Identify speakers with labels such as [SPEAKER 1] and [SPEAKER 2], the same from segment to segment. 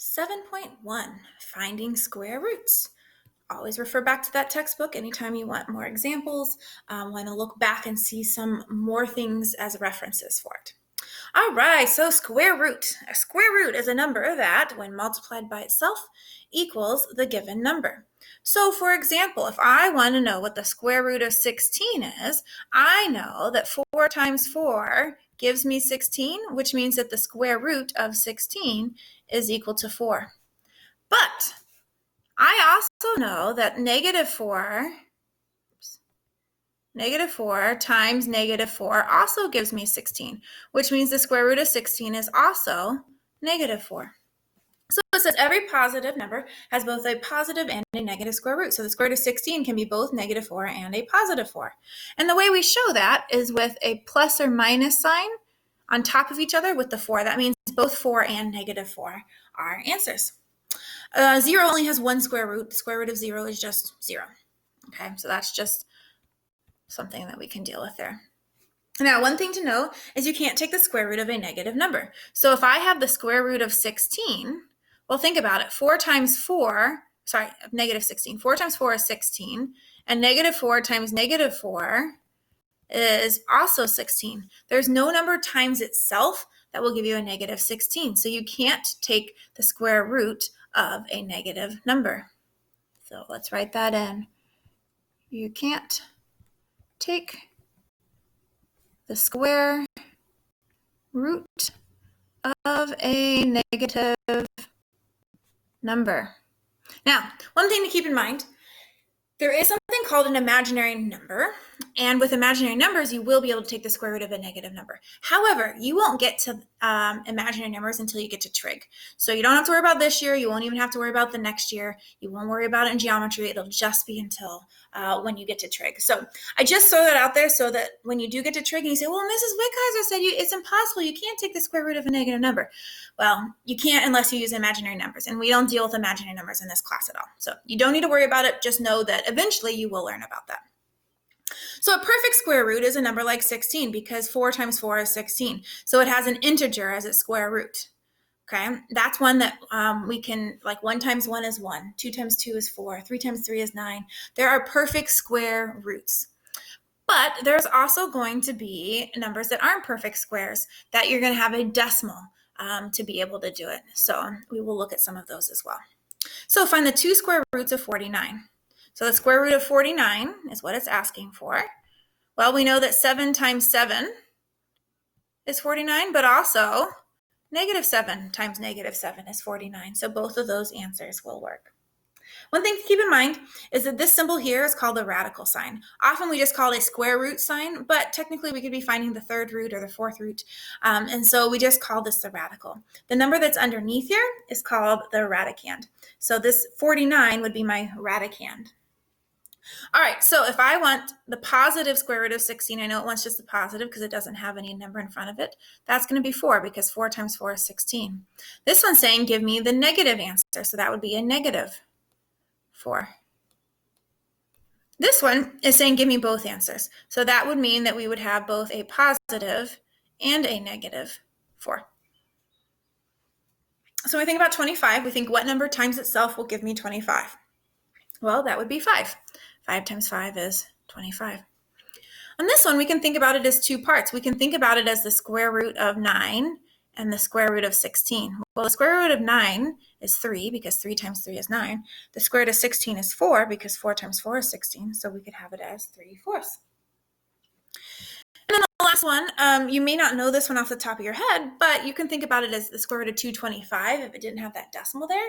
[SPEAKER 1] 7.1, Finding Square Roots. Always refer back to that textbook anytime you want more examples, want to look back and see some more things as references for it. All right, so square root. A square root is a number that, when multiplied by itself, equals the given number. So, for example, if I want to know what the square root of 16 is, I know that 4 times 4 gives me 16, which means that the square root of 16 is equal to 4. But I also know that negative 4 times negative 4 also gives me 16, which means the square root of 16 is also negative 4. So it says every positive number has both a positive and a negative square root. So the square root of 16 can be both negative 4 and a positive 4. And the way we show that is with a plus or minus sign on top of each other with the 4. That means both 4 and negative 4 are answers. 0 only has one square root. The square root of 0 is just 0. Okay, so that's just something that we can deal with there. Now, one thing to know is you can't take the square root of a negative number. So if I have the square root of 16, well, think about it. Negative 16. 4 times 4 is 16, and negative 4 times negative 4 is also 16. There's no number times itself that will give you a negative 16. So you can't take the square root of a negative number. So let's write that in. You can't take the square root of a negative number. Now, one thing to keep in mind, there is something called an imaginary number, and with imaginary numbers, you will be able to take the square root of a negative number. However, you won't get to imaginary numbers until you get to trig. So you don't have to worry about this year. You won't even have to worry about the next year. You won't worry about it in geometry. It'll just be until when you get to trig. So I just throw that out there so that when you do get to trig and you say, well, Mrs. Wickheiser said it's impossible. You can't take the square root of a negative number. Well, you can't unless you use imaginary numbers, and we don't deal with imaginary numbers in this class at all. So you don't need to worry about it. Just know that eventually you will learn about that. So a perfect square root is a number like 16 because 4 times 4 is 16. So it has an integer as its square root. Okay, that's one that we can, like 1 times 1 is 1, 2 times 2 is 4, 3 times 3 is 9. There are perfect square roots. But there's also going to be numbers that aren't perfect squares that you're going to have a decimal to be able to do it. So we will look at some of those as well. So find the 2 square roots of 49. So the square root of 49 is what it's asking for. Well, we know that 7 times 7 is 49, but also negative 7 times negative 7 is 49. So both of those answers will work. One thing to keep in mind is that this symbol here is called the radical sign. Often we just call it a square root sign, but technically we could be finding the third root or the fourth root. And so we just call this the radical. The number that's underneath here is called the radicand. So this 49 would be my radicand. All right, so if I want the positive square root of 16, I know it wants just the positive because it doesn't have any number in front of it. That's going to be 4 because 4 times 4 is 16. This one's saying give me the negative answer, so that would be a negative 4. This one is saying give me both answers. So that would mean that we would have both a positive and a negative 4. So when we think about 25, we think what number times itself will give me 25? Well, that would be 5. 5 times 5 is 25. On this one, we can think about it as 2 parts. We can think about it as the square root of 9 and the square root of 16. Well, the square root of 9 is 3 because 3 times 3 is 9. The square root of 16 is 4 because 4 times 4 is 16. So we could have it as 3/4. And then the last one, you may not know this one off the top of your head, but you can think about it as the square root of 225 if it didn't have that decimal there.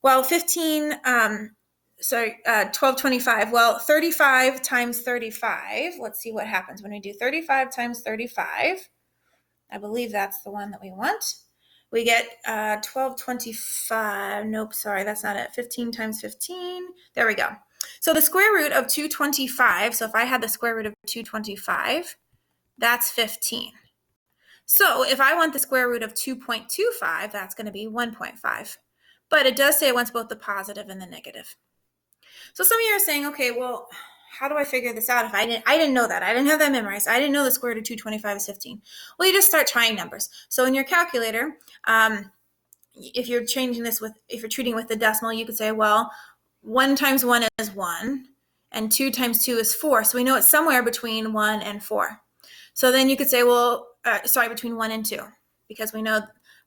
[SPEAKER 1] Well, 1225. Well, 35 times 35. Let's see what happens when we do 35 times 35. I believe that's the one that we want. We get 1225. Nope, sorry, that's not it. 15 times 15. There we go. So the square root of 225, so if I had the square root of 225, that's 15. So if I want the square root of 2.25, that's going to be 1.5. But it does say it wants both the positive and the negative. So some of you are saying, okay, well, how do I figure this out if I didn't know that? I didn't have that memorized. I didn't know the square root of 225 is 15. Well, you just start trying numbers. So in your calculator, if you're treating with the decimal, you could say, well, 1 times 1 is 1, and 2 times 2 is 4. So we know it's somewhere between 1 and 4. So then you could say, well, between 1 and 2, because we know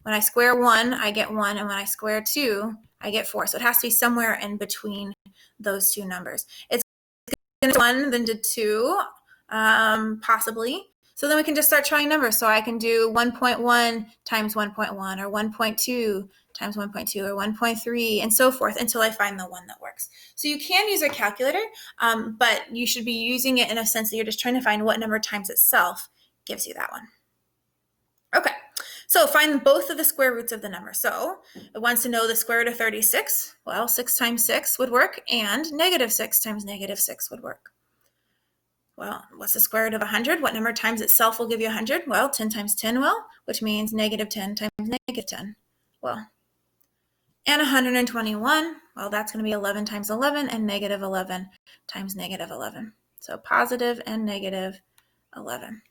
[SPEAKER 1] when I square 1, I get 1, and when I square 2, I get 4. So it has to be somewhere in between those two numbers. It's going to be 1, then to 2, possibly. So then we can just start trying numbers. So I can do 1.1 times 1.1, or 1.2 times 1.2, or 1.3, and so forth until I find the one that works. So you can use a calculator, but you should be using it in a sense that you're just trying to find what number times itself gives you that one. Okay, so find both of the square roots of the number. So it wants to know the square root of 36. Well, 6 times 6 would work, and negative 6 times negative 6 would work. Well, what's the square root of 100? What number times itself will give you 100? Well, 10 times 10 will, which means negative 10 times negative 10. Well, and 121, well, that's going to be 11 times 11, and negative 11 times negative 11. So positive and negative 11.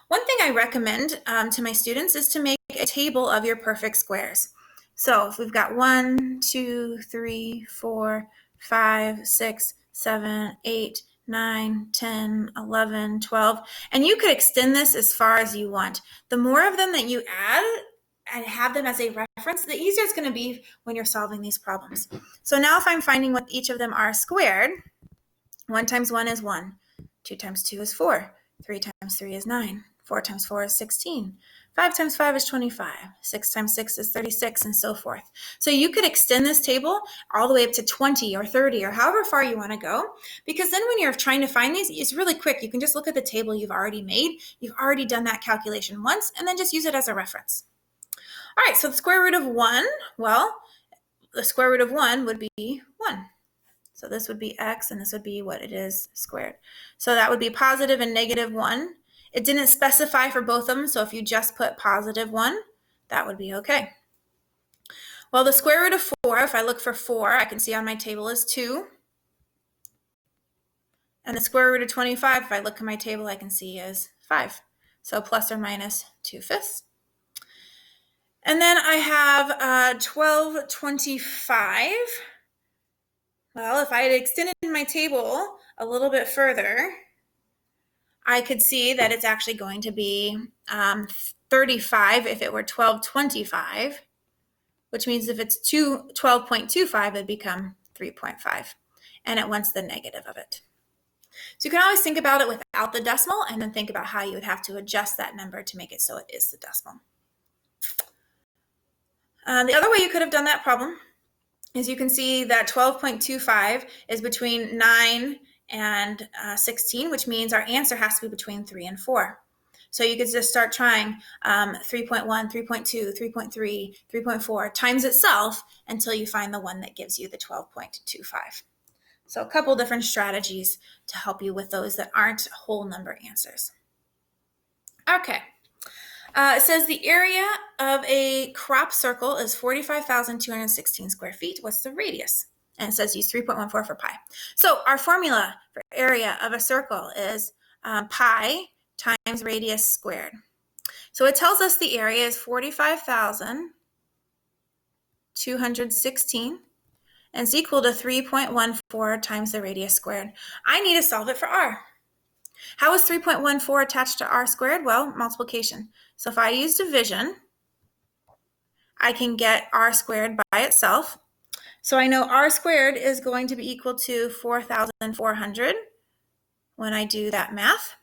[SPEAKER 1] One thing I recommend to my students is to make a table of your perfect squares. So if we've got 1, 2, 3, 4, 5, 6, 7, 8, 9, 10, 11, 12, and you could extend this as far as you want. The more of them that you add and have them as a reference, the easier it's going to be when you're solving these problems. So now if I'm finding what each of them are squared, 1 times 1 is 1, 2 times 2 is 4, 3 times 3 is 9, 4 times 4 is 16, 5 times 5 is 25, 6 times 6 is 36, and so forth. So you could extend this table all the way up to 20 or 30 or however far you want to go, because then when you're trying to find these, it's really quick. You can just look at the table you've already made. You've already done that calculation once, and then just use it as a reference. All right, so the square root of 1, well, the square root of 1 would be 1. So this would be x, and this would be what it is squared. So that would be positive and negative 1. It didn't specify for both of them, so if you just put positive 1, that would be okay. Well, the square root of 4, if I look for 4, I can see on my table is 2. And the square root of 25, if I look at my table, I can see is 5. So plus or minus 2/5. And then I have 1225. Well, if I had extended my table a little bit further, I could see that it's actually going to be 35 if it were 1225, which means if it's 12.25, it'd become 3.5, and it wants the negative of it. So you can always think about it without the decimal, and then think about how you would have to adjust that number to make it so it is the decimal. The other way you could have done that problem is you can see that 12.25 is between 9 and 16, which means our answer has to be between 3 and 4. So you could just start trying 3.1, 3.2, 3.3, 3.4 times itself until you find the one that gives you the 12.25. So a couple different strategies to help you with those that aren't whole number answers. Okay. It says the area of a crop circle is 45,216 square feet. What's the radius? And it says use 3.14 for pi. So our formula for area of a circle is pi times radius squared. So it tells us the area is 45,216 and it's equal to 3.14 times the radius squared. I need to solve it for r. How is 3.14 attached to r squared? Well, multiplication. So if I use division, I can get r squared by itself. So I know r squared is going to be equal to 4,400 when I do that math.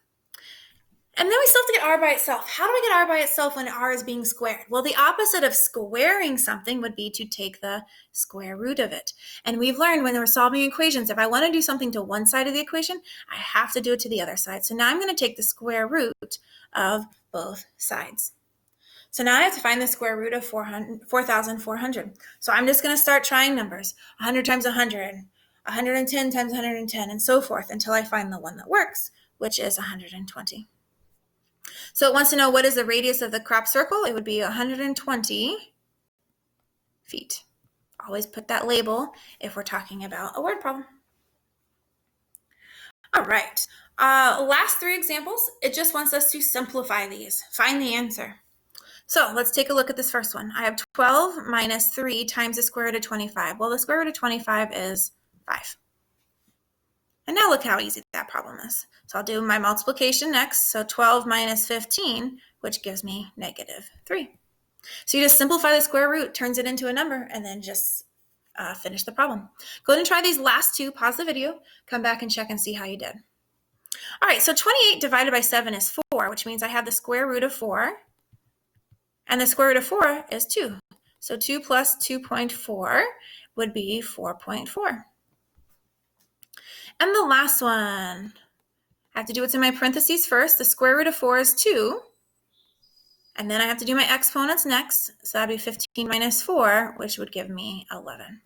[SPEAKER 1] And then we still have to get r by itself. How do I get r by itself when r is being squared? Well, the opposite of squaring something would be to take the square root of it. And we've learned when we're solving equations, if I want to do something to one side of the equation, I have to do it to the other side. So now I'm going to take the square root of both sides. So now I have to find the square root of 4,400. So I'm just going to start trying numbers, 100 times 100, 110 times 110, and so forth until I find the one that works, which is 120. So it wants to know what is the radius of the crop circle. It would be 120 feet. Always put that label if we're talking about a word problem. All right. Last three examples, it just wants us to simplify these, find the answer. So let's take a look at this first one. I have 12 minus 3 times the square root of 25. Well, the square root of 25 is 5. And now look how easy that problem is. So I'll do my multiplication next. So 12 minus 15, which gives me negative 3. So you just simplify the square root, turns it into a number, and then just finish the problem. Go ahead and try these last two. Pause the video, come back and check and see how you did. All right, so 28 divided by 7 is 4, which means I have the square root of 4. And the square root of 4 is 2. So 2 plus 2.4 would be 4.4. And the last one, I have to do what's in my parentheses first. The square root of 4 is 2. And then I have to do my exponents next. So that'd be 15 minus 4, which would give me 11.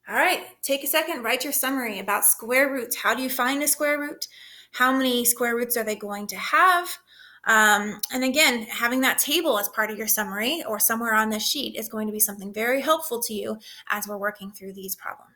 [SPEAKER 1] All right, take a second, write your summary about square roots. How do you find a square root? How many square roots are they going to have? And again, having that table as part of your summary or somewhere on this sheet is going to be something very helpful to you as we're working through these problems.